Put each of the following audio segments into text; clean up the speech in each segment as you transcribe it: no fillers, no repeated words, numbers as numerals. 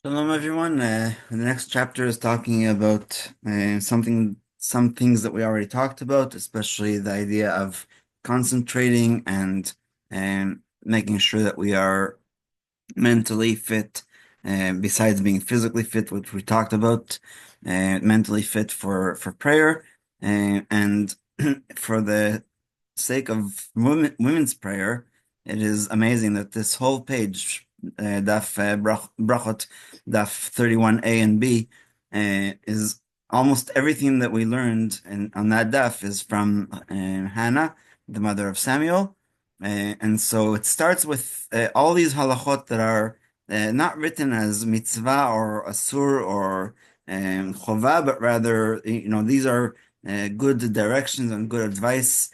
Shalom, everyone. The next chapter is talking about some things that we already talked about, especially the idea of concentrating and making sure that we are mentally fit, besides being physically fit, which we talked about, mentally fit for prayer, and for the sake of women's prayer, it is amazing that this whole page, daf brachot, daf 31a and b, is almost everything that we learned on that daf is from Hannah, the mother of Samuel. And so it starts with all these halachot that are not written as mitzvah or asur or chovah, but rather, these are good directions and good advice,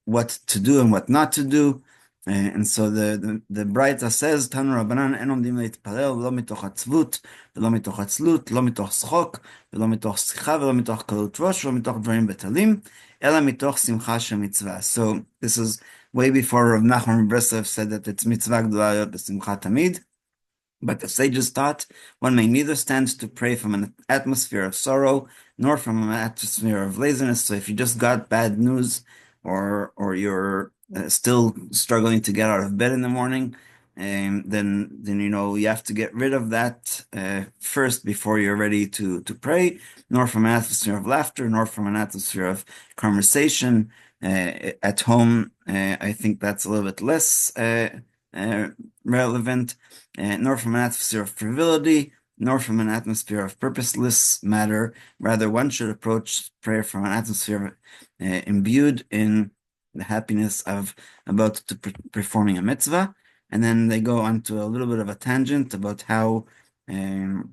what to do and what not to do. And so the Braita says, Tanu Rabbanan en omdim להתפלל לא מתוך עצבות ולא מתוך עצלות, לא מתוך שחוק ולא מתוך שיחה ולא מתוך קלות ראש ולא מתוך דברים בטלים, אלא מתוך שמחה של מצווה. So this is way before Rav Nachman Breslev said that it's mitzvah gdula b'simcha tamid. But the sages taught one may neither stand to pray from an atmosphere of sorrow nor from an atmosphere of laziness. So if you just got bad news, or you're still struggling to get out of bed in the morning, then you have to get rid of that first before you're ready to pray. Nor from an atmosphere of laughter, nor from an atmosphere of conversation. At home, I think that's a little bit less relevant. Nor from an atmosphere of frivolity, nor from an atmosphere of purposeless matter. Rather, one should approach prayer from an atmosphere imbued in the happiness of about to performing a mitzvah. And then they go on to a little bit of a tangent about how to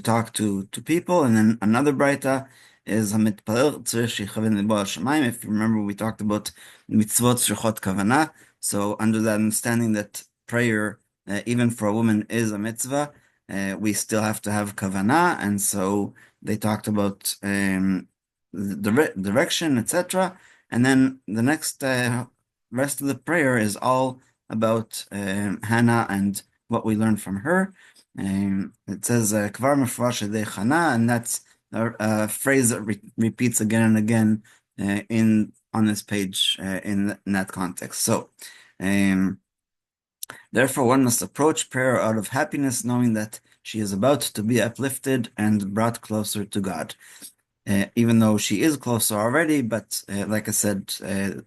talk to people. And then another braita is hamitpalel tzarich shechaven libo al shamayim. If you remember, we talked about mitzvot shechot kavana. So under that understanding that prayer, even for a woman, is a mitzvah, we still have to have kavana. And so they talked about the direction, etc. And then the next rest of the prayer is all about Hannah and what we learned from her. It says "Kvar mefurash yedei Chana," and that's a phrase that repeats again and again in on this page in that context. So, therefore, one must approach prayer out of happiness, knowing that she is about to be uplifted and brought closer to God. Even though she is closer already, but like I said,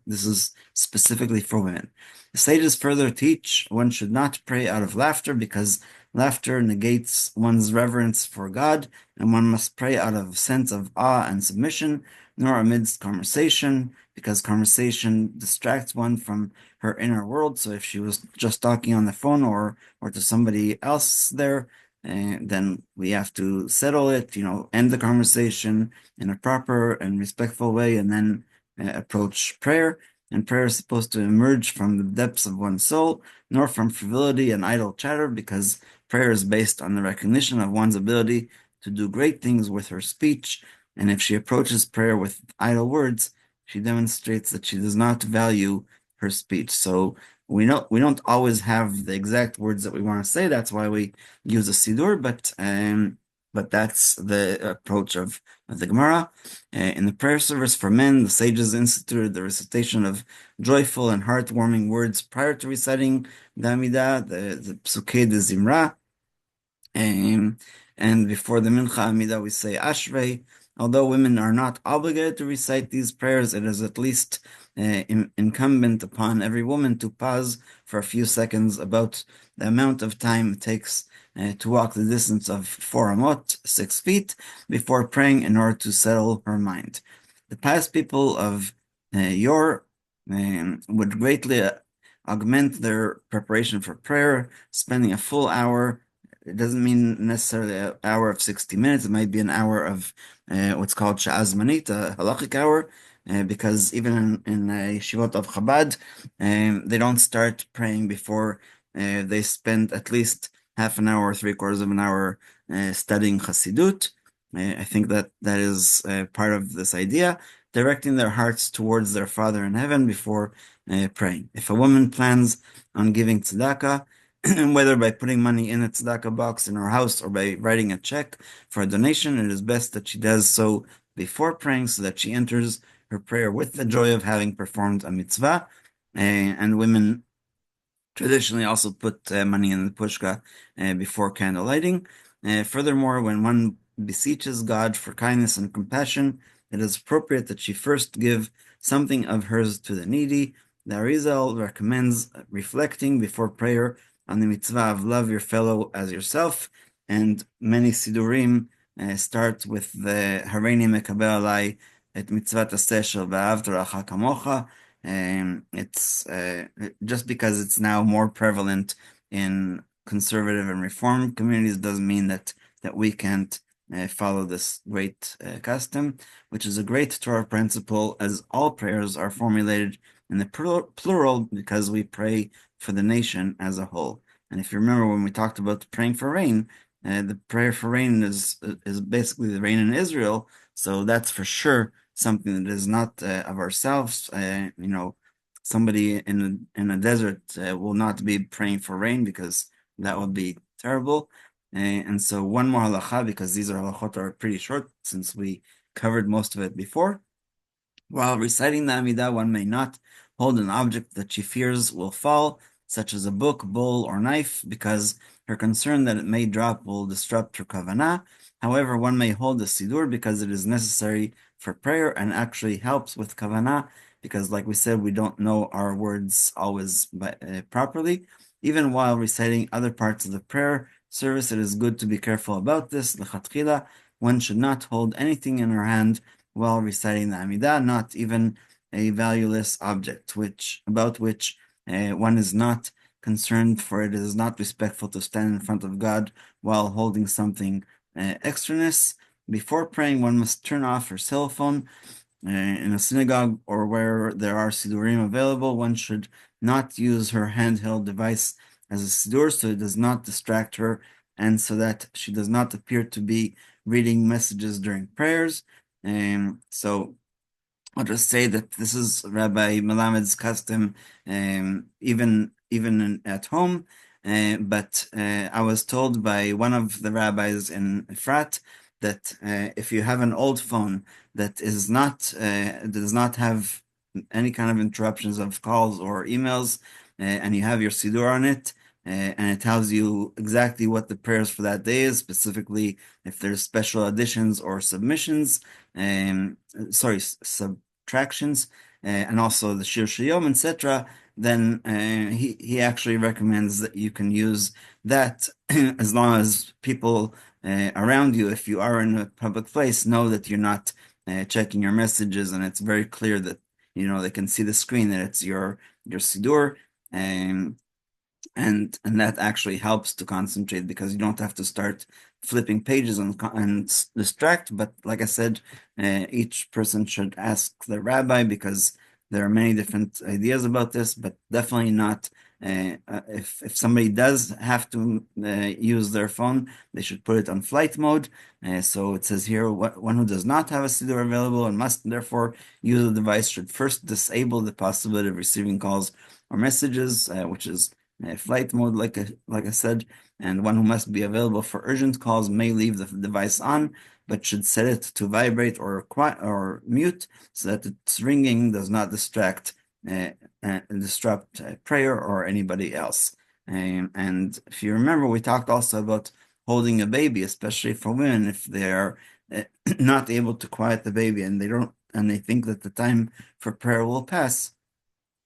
this is specifically for women. The sages further teach one should not pray out of laughter because laughter negates one's reverence for God, and one must pray out of a sense of awe and submission, nor amidst conversation, because conversation distracts one from her inner world. So if she was just talking on the phone or to somebody else there, then we have to settle it, end the conversation in a proper and respectful way, and then approach prayer. And prayer is supposed to emerge from the depths of one's soul, nor from frivolity and idle chatter, because prayer is based on the recognition of one's ability to do great things with her speech. And if she approaches prayer with idle words, she demonstrates that she does not value her speech. So we don't always have the exact words that we want to say. That's why we use a sidur, but that's the approach of the Gemara. In the prayer service for men, the sages instituted the recitation of joyful and heartwarming words prior to reciting the Amidah, the Psukei de Zimra. And before the Mincha Amidah, we say Ashrei. Although women are not obligated to recite these prayers, it is at least incumbent upon every woman to pause for a few seconds about the amount of time it takes to walk the distance of 4 amot, 6 feet, before praying in order to settle her mind. The pious people of Yor would greatly augment their preparation for prayer, spending a full hour. It doesn't mean necessarily an hour of 60 minutes. It might be an hour of what's called sha'az manit, a halachic hour, because even in Yeshivot of Chabad, they don't start praying before they spend at least half an hour or 3/4 of an hour studying Chassidut. I think that is part of this idea, directing their hearts towards their Father in heaven before praying. If a woman plans on giving tzedakah, whether by putting money in a tzedakah box in her house or by writing a check for a donation, it is best that she does so before praying so that she enters her prayer with the joy of having performed a mitzvah. And women traditionally also put money in the pushka before candle lighting. Furthermore, when one beseeches God for kindness and compassion, it is appropriate that she first give something of hers to the needy. The Arizal recommends reflecting before prayer on the mitzvah of love your fellow as yourself, and many sidurim start with the Hareini Mekabel Alai et mitzvat aseh shel v'ahavta l'reacha kamocha. It's just because it's now more prevalent in conservative and reform communities doesn't mean that we can't follow this great custom, which is a great Torah principle, as all prayers are formulated in the plural because we pray for the nation as a whole. And if you remember when we talked about praying for rain, the prayer for rain is basically the rain in Israel. So that's for sure something that is not of ourselves. Somebody in a desert will not be praying for rain because that would be terrible. And so one more halacha, because these are halachot are pretty short since we covered most of it before. While reciting the Amidah, one may not hold an object that she fears will fall, such as a book, bowl, or knife, because her concern that it may drop will disrupt her kavanah. However, one may hold a sidur because it is necessary for prayer and actually helps with kavanah, because like we said, we don't know our words always properly. Even while reciting other parts of the prayer service, it is good to be careful about this. L'chatchila, one should not hold anything in her hand while reciting the Amidah, not even a valueless object, about which one is not concerned, for it is not respectful to stand in front of God while holding something extraneous. Before praying, one must turn off her cell phone. In a synagogue or where there are sidurim available, one should not use her handheld device as a sidur so it does not distract her and so that she does not appear to be reading messages during prayers. So I'll just say that this is Rabbi Melamed's custom, even at home. But I was told by one of the rabbis in Efrat that if you have an old phone that does not have any kind of interruptions of calls or emails, and you have your siddur on it, and it tells you exactly what the prayers for that day is, specifically if there's special additions or submissions, subtractions, and also the Shir Shiyom, etc., then he actually recommends that you can use that as long as people around you, if you are in a public place, know that you're not checking your messages, and it's very clear that they can see the screen that it's your siddur. And that actually helps to concentrate because you don't have to start flipping pages and distract. But like I said, each person should ask the rabbi because there are many different ideas about this, but definitely not. If somebody does have to use their phone, they should put it on flight mode. So it says here, one who does not have a siddur available and must therefore use the device should first disable the possibility of receiving calls or messages, which is flight mode, like I said, and one who must be available for urgent calls may leave the device on, but should set it to vibrate or mute so that its ringing does not disrupt prayer or anybody else. And if you remember, we talked also about holding a baby, especially for women, if they're not able to quiet the baby and they think that the time for prayer will pass.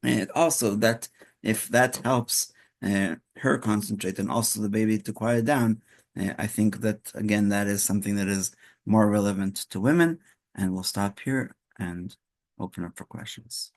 And also that if that helps her concentrate and also the baby to quiet down, I think that again that is something that is more relevant to women. And we'll stop here and open up for questions.